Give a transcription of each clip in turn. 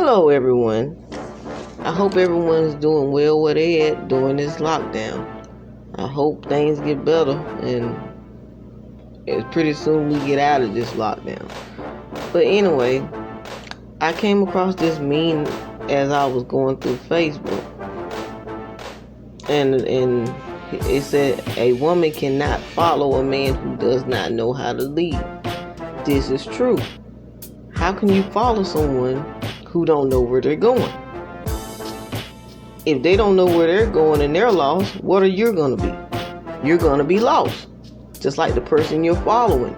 Hello everyone. I hope everyone's doing well where they at during this lockdown. I hope things get better and pretty soon we get out of this lockdown. But anyway, I came across this meme as I was going through Facebook. And it said a woman cannot follow a man who does not know how to lead. This is true. How can you follow someone who don't know where they're going? If they don't know where they're going and they're lost, what are you going to be? You're going to be lost. Just like the person you're following.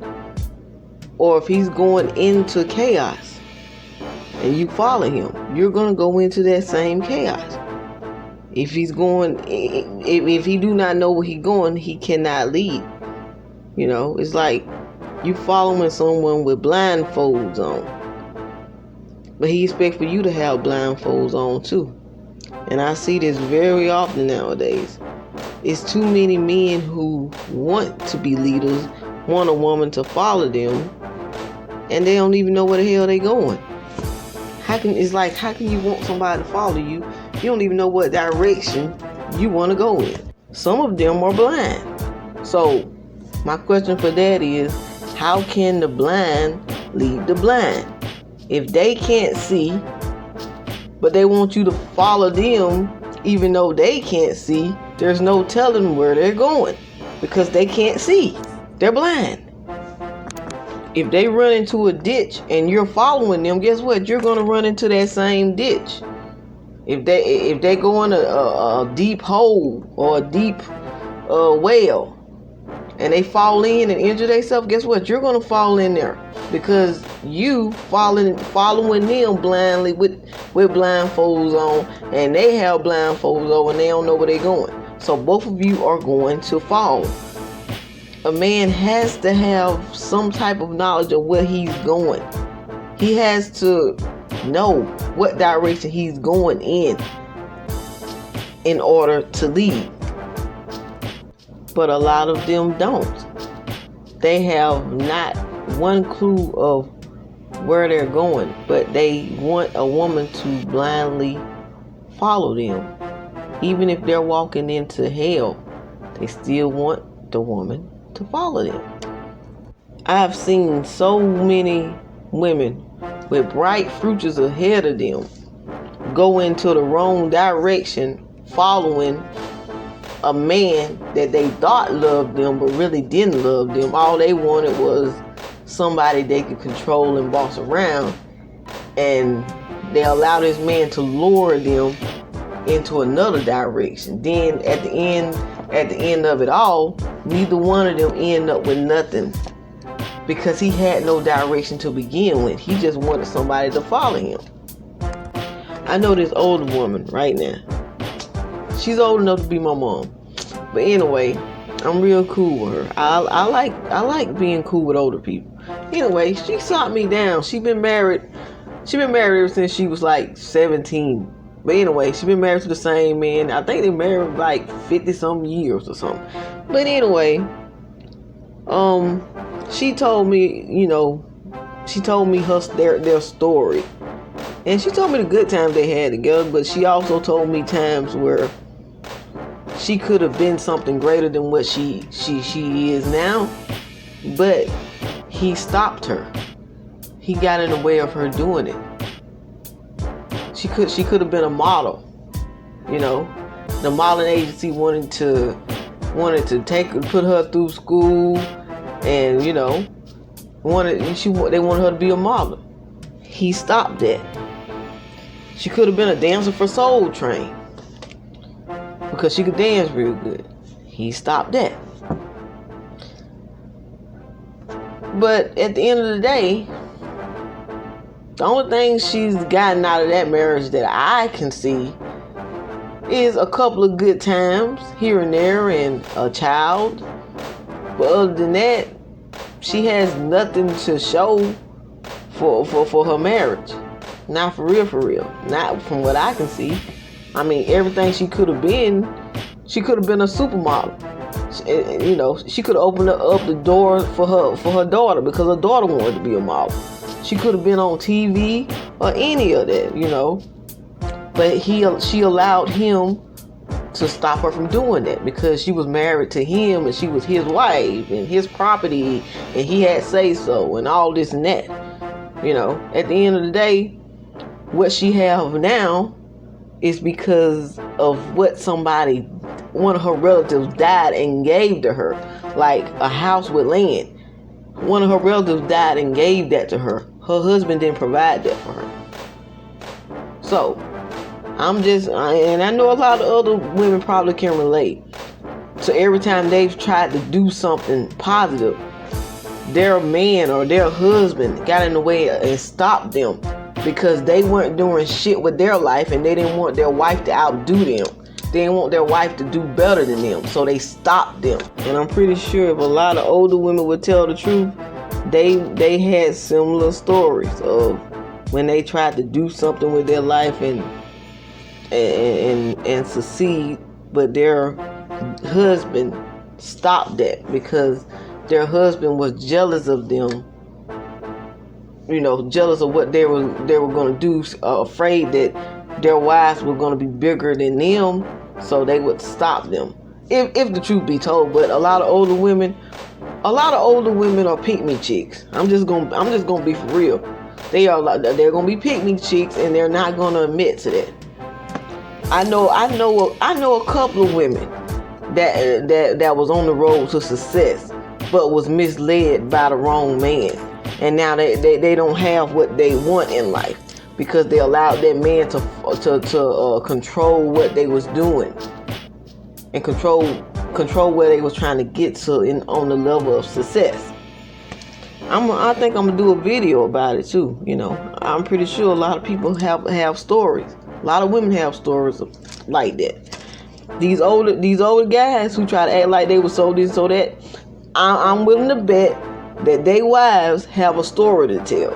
Or if he's going into chaos and you follow him, you're going to go into that same chaos. If he's going, if he do not know where he's going, he cannot lead. You know, it's like you following someone with blindfolds on. But he expects for you to have blindfolds on too. And I see this very often nowadays. It's too many men who want to be leaders, want a woman to follow them, and they don't even know where the hell they going. How can you want somebody to follow you? You don't even know what direction you want to go in. Some of them are blind. So my question for that is, how can the blind lead the blind? If they can't see, but they want you to follow them, even though they can't see, there's no telling where they're going because they can't see. They're blind. If they run into a ditch and you're following them, guess what? You're going to run into that same ditch. If they go in a deep hole or a deep well and they fall in and injure themselves, guess what? You're going to fall in there because you following them blindly with blindfolds on, and they have blindfolds on and they don't know where they're going. So both of you are going to fall. A man has to have some type of knowledge of where he's going. He has to know what direction he's going in order to lead. But a lot of them don't. They have not one clue of where they're going, but they want a woman to blindly follow them. Even if they're walking into hell, they still want the woman to follow them. I've seen so many women with bright futures ahead of them go into the wrong direction following a man that they thought loved them but really didn't love them. All they wanted was somebody they could control and boss around, and they allow this man to lure them into another direction. Then at the end of it all, neither one of them end up with nothing because he had no direction to begin with. He just wanted somebody to follow him. I know this older woman right now. She's old enough to be my mom. But anyway, I'm real cool with her. I like being cool with older people. Anyway, she sought me down. She been married ever since she was like 17. But anyway, she been married to the same man. I think they married like 50 some years or something. But anyway, she told me, their story. And she told me the good times they had together, but she also told me times where she could have been something greater than what she is now, but he stopped her. He got in the way of her doing it. She could have been a model. The modeling agency wanted to put her through school, and they wanted her to be a model. He stopped that. She could have been a dancer for Soul Train because she could dance real good. He stopped that. But at the end of the day, the only thing she's gotten out of that marriage that I can see is a couple of good times here and there and a child. But other than that, she has nothing to show for her marriage. Not for real. Not from what I can see. I mean, everything she could have been a supermodel. She could have opened up the door for her daughter because her daughter wanted to be a model. She could have been on TV or any of that, But she allowed him to stop her from doing that because she was married to him and she was his wife and his property and he had say so and all this and that. At the end of the day, what she have now is because of what one of her relatives died and gave to her, like a house with land. One of her relatives died and gave that to her. Her husband didn't provide that for her. So, and I know a lot of other women probably can relate. So every time they've tried to do something positive, their man or their husband got in the way and stopped them because they weren't doing shit with their life and they didn't want their wife to outdo them. They didn't want their wife to do better than them, so they stopped them. And I'm pretty sure if a lot of older women would tell the truth, they had similar stories of when they tried to do something with their life and succeed, but their husband stopped that because their husband was jealous of them, jealous of what they were going to do, afraid that their wives were going to be bigger than them, so they would stop them. If the truth be told, but a lot of older women are pick-me chicks. I'm just gonna be for real. They're gonna be pick-me chicks, and they're not gonna admit to that. I know a couple of women that was on the road to success, but was misled by the wrong man, and now they don't have what they want in life because they allowed that man to control what they was doing and control where they was trying to get to on the level of success. I think I'm gonna do a video about it too. I'm pretty sure a lot of people have stories. A lot of women have stories like that. These older guys who try to act like they were so this, so that, I'm willing to bet that they wives have a story to tell.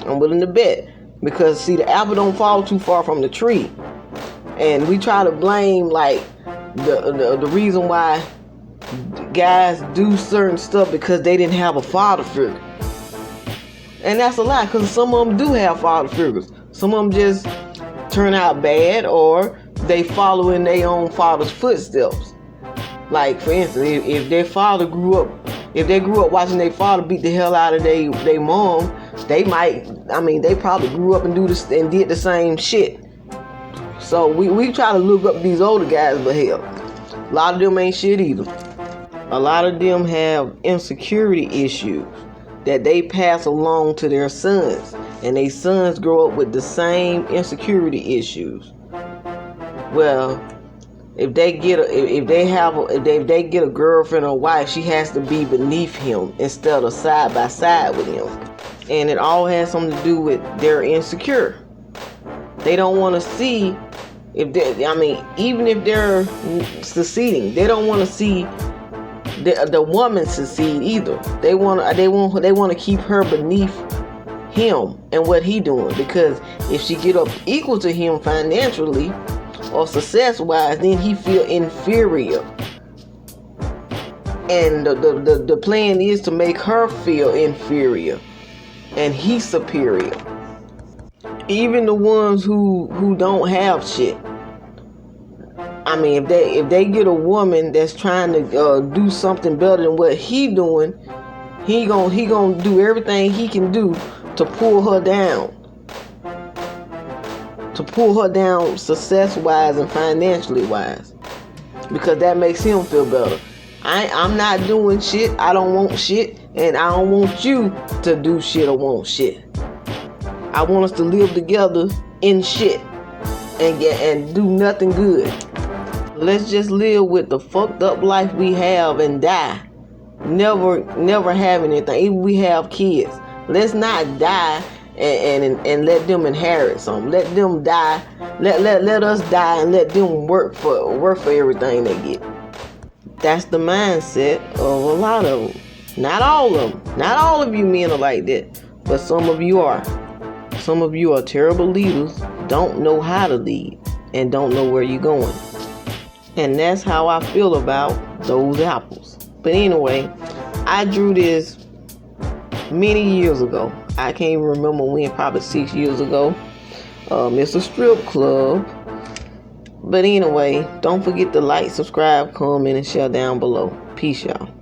I'm willing to bet because see, the apple don't fall too far from the tree, and we try to blame like the reason why guys do certain stuff because they didn't have a father figure. And that's a lie, because some of them do have father figures. Some of them just turn out bad, or they follow in their own father's footsteps. Like, for instance, if they grew up watching their father beat the hell out of their mom, they probably grew up and did the same shit. So we try to look up these older guys, but hell, a lot of them ain't shit either. A lot of them have insecurity issues that they pass along to their sons, and their sons grow up with the same insecurity issues. Well, if they get a girlfriend or wife, she has to be beneath him instead of side by side with him, and it all has something to do with they're insecure. They don't want to see even if they're succeeding, they don't want to see the woman succeed either. They want to keep her beneath him and what he doing, because if she get up equal to him financially or success wise, then he feel inferior. And the plan is to make her feel inferior and he's superior. Even the ones who don't have shit. If they get a woman that's trying to do something better than what he doing, he gonna do everything he can do to pull her down. To pull her down success wise and financially wise, because that makes him feel better. I'm not doing shit. I don't want shit, and I don't want you to do shit or want shit. I want us to live together in shit and do nothing good. Let's just live with the fucked up life we have and die. Never have anything. Even we have kids. Let's not die and let them inherit something. Let them die. Let us die and let them work for everything they get. That's the mindset of a lot of them. Not all of them. Not all of you men are like that, but some of you are. Some of you are terrible leaders, don't know how to lead, and don't know where you're going. And that's how I feel about those apples. But anyway, I drew this many years ago. I can't even remember when, probably 6 years ago. It's a strip club. But anyway, don't forget to like, subscribe, comment, and share down below. Peace, y'all.